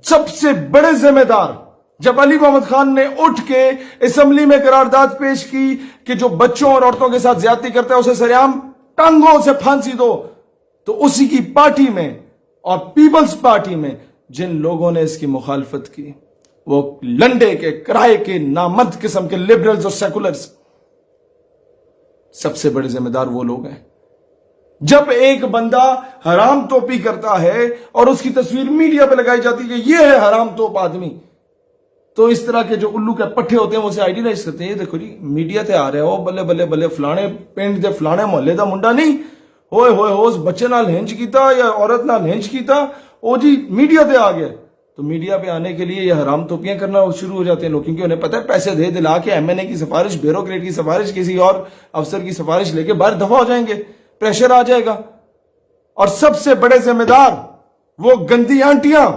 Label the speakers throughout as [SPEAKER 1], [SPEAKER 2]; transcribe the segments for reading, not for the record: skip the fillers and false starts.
[SPEAKER 1] سب سے بڑے ذمہ دار جب علی محمد خان نے اٹھ کے اسمبلی میں قرارداد پیش کی کہ جو بچوں اور عورتوں کے ساتھ زیادتی کرتا ہے اسے سریعام ٹانگوں سے پھانسی دو، تو اسی کی پارٹی میں اور پیپلز پارٹی میں جن لوگوں نے اس کی مخالفت کی وہ لنڈے کے کرائے کے نامرد قسم کے لبرلز اور سیکولرز، سب سے بڑے ذمہ دار وہ لوگ ہیں۔ جب ایک بندہ حرام توپی کرتا ہے اور اس کی تصویر میڈیا پہ لگائی جاتی ہے کہ یہ ہے حرام توپ آدمی، تو اس طرح کے جو الو کے پٹھے ہوتے ہیں وہ اسے آئیڈیلائز کرتے ہیں، یہ دیکھو جی میڈیا تے آ رہے ہو، بلے بلے بلے فلانے پنڈ دے فلانے محلے دا منڈا نہیں ہوئے ہوئے ہو اس بچے نال ہنج کیتا یا عورت نال ہنج کیتا، او جی میڈیا تے آ گیا۔ تو میڈیا پہ آنے کے لیے یہ حرام توپیاں کرنا شروع ہو جاتے ہیں لوگ، کیونکہ انہیں پتہ ہے پیسے دے دلا کے ایم این اے کی سفارش، بیوروکریٹ کی سفارش، کسی اور افسر کی سفارش لے کے باہر دفع ہو جائیں گے، پریشر آ جائے گا۔ اور سب سے بڑے ذمہ دار وہ گندی آنٹیاں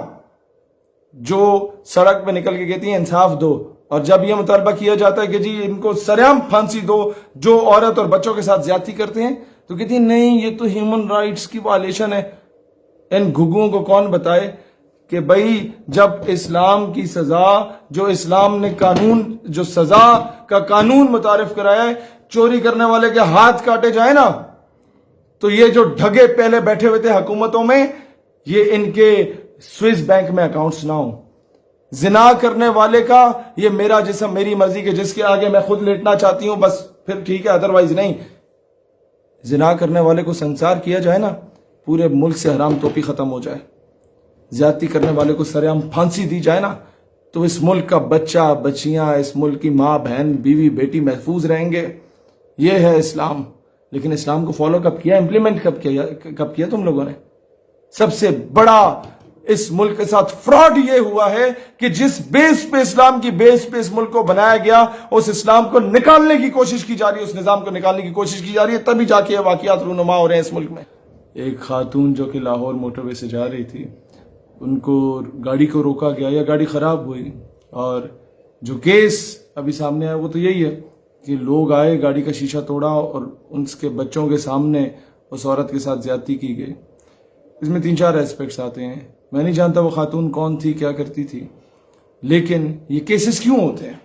[SPEAKER 1] جو سڑک پہ نکل کے کہتی ہیں انصاف دو، اور جب یہ مطالبہ کیا جاتا ہے کہ جی ان کو سریعام پھانسی دو جو عورت اور بچوں کے ساتھ زیادتی کرتے ہیں، تو کہتی ہیں نہیں یہ تو ہیومن رائٹس کی وائلیشن ہے۔ ان گھگوں کو کون بتائے کہ بھائی جب اسلام کی سزا، جو اسلام نے قانون، جو سزا کا قانون متعارف کرایا ہے، چوری کرنے والے کے ہاتھ کاٹے جائیں نا، تو یہ جو ڈھگے پہلے بیٹھے ہوئے تھے حکومتوں میں، یہ ان کے سوئس بینک میں اکاؤنٹس نہ ہوں۔ زنا کرنے والے کا یہ میرا جسم میری مرضی کے جس کے آگے میں خود لیٹنا چاہتی ہوں بس پھر ٹھیک ہے، ادروائز نہیں۔ زنا کرنے والے کو سنسار کیا جائے نا، پورے ملک سے حرام توپی ختم ہو جائے، زیادتی کرنے والے کو سریعام پھانسی دی جائے نا، تو اس ملک کا بچہ بچیاں، اس ملک کی ماں بہن بیوی بیٹی محفوظ رہیں گے۔ یہ ہے اسلام۔ لیکن اسلام کو فالو کب کیا، امپلیمنٹ کب کیا تم لوگوں نے؟ سب سے بڑا اس ملک کے ساتھ فراڈ یہ ہوا ہے کہ جس بیس پہ اسلام کی بیس پہ اس ملک کو بنایا گیا، اس اسلام کو نکالنے کی کوشش کی جا رہی ہے، اس نظام کو نکالنے کی کوشش کی جا رہی ہے، تبھی جا کے واقعات رونما ہو رہے ہیں اس ملک میں۔ ایک خاتون جو کہ لاہور موٹر وے سے جا رہی تھی، ان کو گاڑی کو روکا گیا یا گاڑی خراب ہوئی، اور جو کیس ابھی سامنے آیا وہ تو یہی ہے کہ لوگ آئے، گاڑی کا شیشہ توڑا اور ان کے بچوں کے سامنے اس عورت کے ساتھ زیادتی کی گئی۔ اس میں 3-4 ایسپیکٹس آتے ہیں، میں نہیں جانتا وہ خاتون کون تھی، کیا کرتی تھی، لیکن یہ کیسز کیوں ہوتے ہیں؟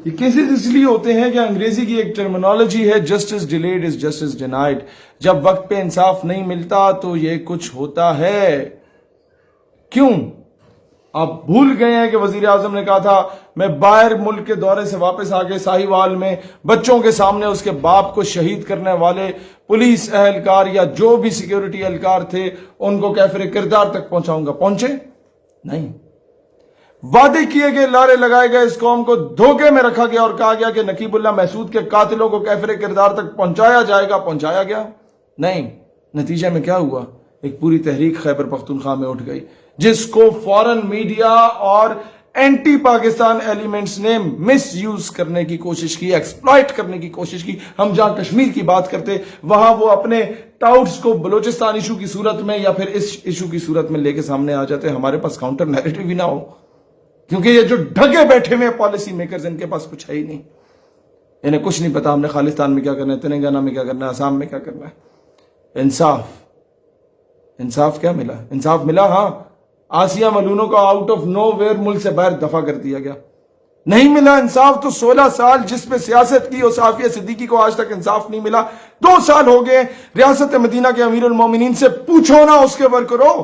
[SPEAKER 1] یہ کیسز اس لیے ہوتے ہیں کہ انگریزی کی ایک ٹرمینالوجی ہے، justice delayed is justice denied. جب وقت پہ انصاف نہیں ملتا تو یہ کچھ ہوتا ہے۔ کیوں؟ آپ بھول گئے ہیں کہ وزیر اعظم نے کہا تھا میں باہر ملک کے دورے سے واپس آ کے ساہیوال میں بچوں کے سامنے اس کے باپ کو شہید کرنے والے پولیس اہلکار یا جو بھی سیکیورٹی اہلکار تھے ان کو کیفر کردار تک پہنچاؤں گا۔ پہنچے نہیں۔ وعدے کیے گئے، لارے لگائے گئے، اس قوم کو دھوکے میں رکھا گیا اور کہا گیا کہ نقیب اللہ محسود کے قاتلوں کو کیفر کردار تک پہنچایا جائے گا، پہنچایا گیا نہیں۔ نتیجہ میں کیا ہوا؟ ایک پوری تحریک خیبر پختونخوا میں اٹھ گئی جس کو فورن میڈیا اور اینٹی پاکستان ایلیمنٹس نے مس یوز کرنے کی کوشش کی، ایکسپلائٹ کرنے کی کوشش کی۔ ہم جہاں کشمیر کی بات کرتے وہاں وہ اپنے ٹاؤٹس کو بلوچستان ایشو کی صورت میں یا پھر اس ایشو کی صورت میں لے کے سامنے آ جاتے، ہمارے پاس کاؤنٹر نیریٹو بھی نہ ہو، کیونکہ یہ جو ڈھگے بیٹھے ہوئے پالیسی میکرز ان کے پاس کچھ ہے ہی نہیں، انہیں کچھ نہیں پتا ہم نے خالستان میں کیا کرنا ہے، تلنگانہ میں کیا کرنا ہے، آسام میں کیا کرنا ہے۔ انصاف کیا ملا؟ انصاف ملا، ہاں، آسیہ ملونوں کو آؤٹ آف نو ویئر ملک سے باہر دفع کر دیا گیا۔ نہیں ملا انصاف تو 16 سال جس پہ سیاست کی اور صافیہ صدیقی کو آج تک انصاف نہیں ملا۔ 2 سال ہو گئے ریاست مدینہ کے امیر المومنین سے پوچھو نا اس کے ورکروں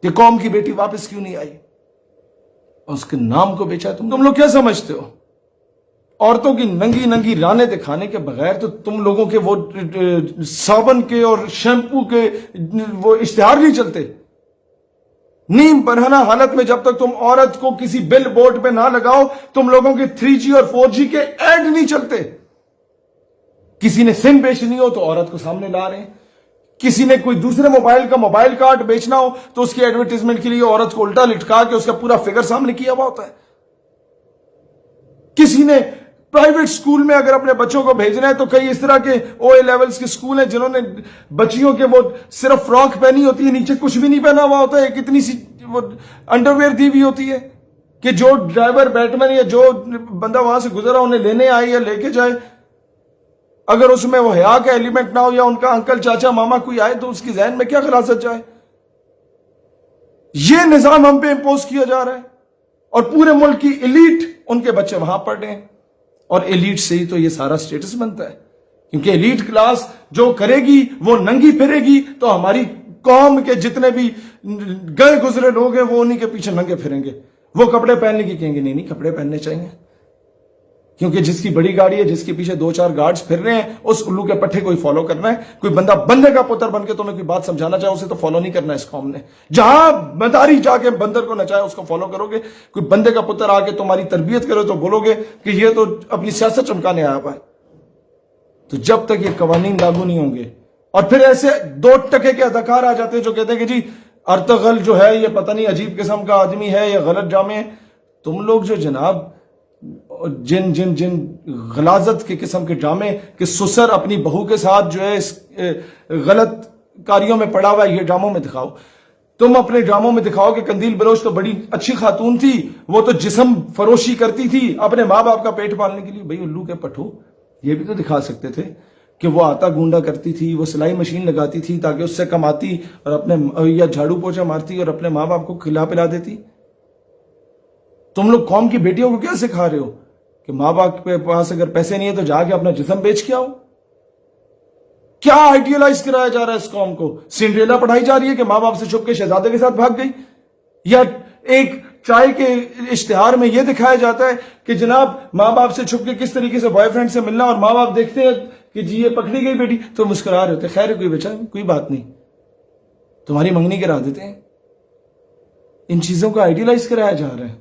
[SPEAKER 1] کہ قوم کی بیٹی واپس کیوں نہیں آئی، اس کے نام کو بیچا۔ تم لوگ کیا سمجھتے ہو؟ عورتوں کی ننگی ننگی رانے دکھانے کے بغیر تو تم لوگوں کے وہ صابن کے اور شیمپو کے وہ اشتہار نہیں چلتے۔ نیم برہنہ حالت میں جب تک تم عورت کو کسی بل بورڈ پہ نہ لگاؤ، تم لوگوں کے 3G اور 4G کے ایڈ نہیں چلتے۔ کسی نے سم بیچنی ہو تو عورت کو سامنے لا رہے ہیں، کسی نے کوئی دوسرے موبائل کا موبائل کارڈ بیچنا ہو تو اس کی ایڈورٹیزمنٹ کے لیے عورت کو الٹا لٹکا کے اس کا پورا فگر سامنے کیا ہوا ہوتا ہے۔ کسی نے پرائیویٹ سکول میں اگر اپنے بچوں کو بھیجنا ہے تو کئی اس طرح کے OA لیولز کے سکول ہیں جنہوں نے بچیوں کے وہ صرف فراک پہنی ہوتی ہے، نیچے کچھ بھی نہیں پہنا ہوا ہوتا ہے، ایک اتنی سی وہ انڈرویئر دی ہوئی ہوتی ہے کہ جو ڈرائیور بیٹمین یا جو بندہ وہاں سے گزرا انہیں لینے آئے یا لے کے جائے، اگر اس میں وہ حیا کا ایلیمنٹ نہ ہو یا ان کا انکل چاچا ماما کوئی آئے تو اس کی ذہن میں کیا خلاصت جائے؟ یہ نظام ہم پہ امپوز کیا جا رہا ہے اور پورے ملک کی ایلیٹ ان کے بچے وہاں پڑھ رہے ہیں، اور ایلیٹ سے ہی تو یہ سارا سٹیٹس بنتا ہے، کیونکہ ایلیٹ کلاس جو کرے گی وہ ننگی پھرے گی تو ہماری قوم کے جتنے بھی گئے گزرے لوگ ہیں وہ انہی کے پیچھے ننگے پھریں گے۔ وہ کپڑے پہننے کی کہیں گے نہیں کپڑے پہننے چاہیے، کیونکہ جس کی بڑی گاڑی ہے، جس کے پیچھے 2-4 گارڈز پھر رہے ہیں، اس الو کے پٹھے کوئی فالو کرنا ہے۔ کوئی بندہ بندے کا پتر بن کے تمہیں کوئی بات سمجھانا چاہے اسے تو فالو نہیں کرنا اس قوم نے۔ جہاں مداری جا کے بندر کو نچائے اس کو فالو کرو گے، کوئی بندے کا پتر آ کے تمہاری تربیت کرے تو بولو گے کہ یہ تو اپنی سیاست چمکانے آیا ہوا ہے۔ تو جب تک یہ قوانین لاگو نہیں ہوں گے، اور پھر ایسے 2 ٹکے کے اداکار آ جاتے ہیں جو کہتے ہیں کہ جی ارطغرل جو ہے یہ پتہ نہیں عجیب قسم کا آدمی ہے، یہ غلط جامے ہیں۔ تم لوگ جو جناب جن غلاظت کے قسم کے ڈرامے کہ سسر اپنی بہو کے ساتھ جو ہے اس غلط کاریوں میں پڑا ہوا ہے، یہ ڈراموں میں دکھاؤ۔ تم اپنے ڈراموں میں دکھاؤ کہ قندیل بلوچ تو بڑی اچھی خاتون تھی، وہ تو جسم فروشی کرتی تھی اپنے ماں باپ کا پیٹ پالنے کے لیے۔ بھئی الو کے پٹھو، یہ بھی تو دکھا سکتے تھے کہ وہ آٹا گونڈا کرتی تھی، وہ سلائی مشین لگاتی تھی تاکہ اس سے کماتی اور اپنے یا جھاڑو پوچھا مارتی اور اپنے ماں باپ کو کھلا پلا دیتی۔ تم لوگ قوم کی بیٹیوں کو کیا سکھا رہے ہو کہ ماں باپ کے پاس اگر پیسے نہیں ہے تو جا کے اپنا جسم بیچ کے آؤ؟ کیا آئیڈیالائز کرایا جا رہا ہے اس قوم کو؟ سنڈریلا پڑھائی جا رہی ہے کہ ماں باپ سے چھپ کے شہزادے کے ساتھ بھاگ گئی، یا ایک چائے کے اشتہار میں یہ دکھایا جاتا ہے کہ جناب ماں باپ سے چھپ کے کس طریقے سے بوائے فرینڈ سے ملنا، اور ماں باپ دیکھتے ہیں کہ جی یہ پکڑی گئی بیٹی تو مسکرا رہے ہوتے، خیر کوئی بچہ کوئی بات نہیں، تمہاری منگنی کرا دیتے ہیں۔ ان چیزوں کا آئیڈیالائز کرایا جا رہا ہے۔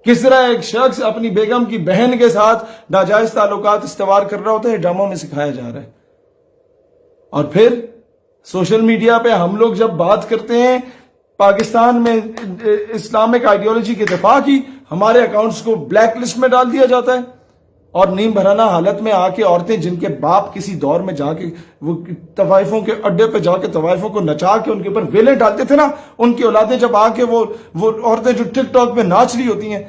[SPEAKER 1] کس طرح ایک شخص اپنی بیگم کی بہن کے ساتھ ناجائز تعلقات استوار کر رہا ہوتا ہے، ڈراموں میں سکھایا جا رہا ہے۔ اور پھر سوشل میڈیا پہ ہم لوگ جب بات کرتے ہیں پاکستان میں اسلامک آئیڈیالوجی کے دفاع کی، ہمارے اکاؤنٹس کو بلیک لسٹ میں ڈال دیا جاتا ہے، اور نیم بھرانا حالت میں آ کے عورتیں جن کے باپ کسی دور میں جا کے وہ طوائفوں کے اڈے پہ جا کے طوائفوں کو نچا کے ان کے اوپر ویلیں ڈالتے تھے نا، ان کی اولادیں جب آ کے وہ عورتیں جو ٹک ٹاک پہ ناچ رہی ہوتی ہیں،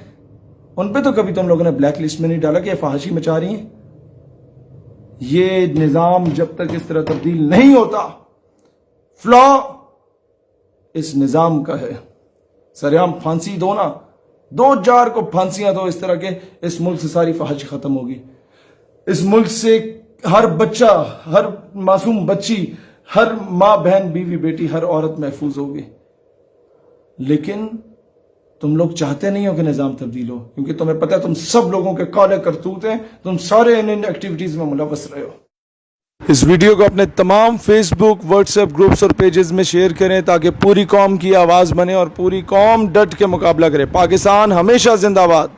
[SPEAKER 1] ان پہ تو کبھی تم لوگوں نے بلیک لسٹ میں نہیں ڈالا کہ یہ فحاشی مچا رہی ہیں۔ یہ نظام جب تک اس طرح تبدیل نہیں ہوتا، فلا اس نظام کا ہے۔ سریعام پھانسی دو نا، 2-4 کو پھانسیاں دو، اس طرح کے اس ملک سے ساری فحاشی ختم ہوگی۔ اس ملک سے ہر بچہ، ہر معصوم بچی، ہر ماں بہن بیوی بیٹی، ہر عورت محفوظ ہوگی۔ لیکن تم لوگ چاہتے نہیں ہو کہ نظام تبدیل ہو، کیونکہ تمہیں پتہ ہے تم سب لوگوں کے کالے کرتوت ہیں، تم سارے ان ایکٹیویٹیز میں ملوث رہے ہو۔ اس ویڈیو کو اپنے تمام فیس بک، واٹس ایپ گروپس اور پیجز میں شیئر کریں تاکہ پوری قوم کی آواز بنے اور پوری قوم ڈٹ کے مقابلہ کرے۔ پاکستان ہمیشہ زندہ باد۔